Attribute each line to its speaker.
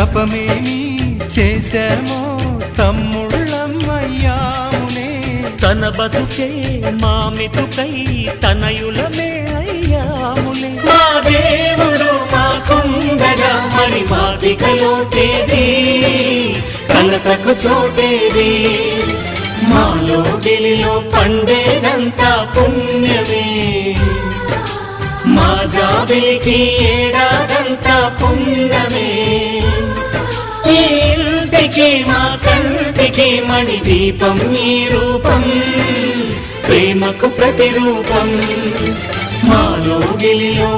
Speaker 1: తపమేమి చేశామో తమ్ముళ్ళమ్మయ్యామునే.
Speaker 2: తన బతుకే మామితుకై తనయులమే అయ్యాములే.
Speaker 3: మా దేవుడు మాకుండగా మరి మాదిక లోటేది, కలతకు చోటేది. మాలో గిలిలో పండేదంతా పుణ్యమే, మా జాబిలికి ఏడాదంతా పుణ్యమే. ఈ ఇంటికి మా కంటికి మణి దీపం ఈ రూపం, ప్రేమకు ప్రతిరూపం. మాలో గిలిలో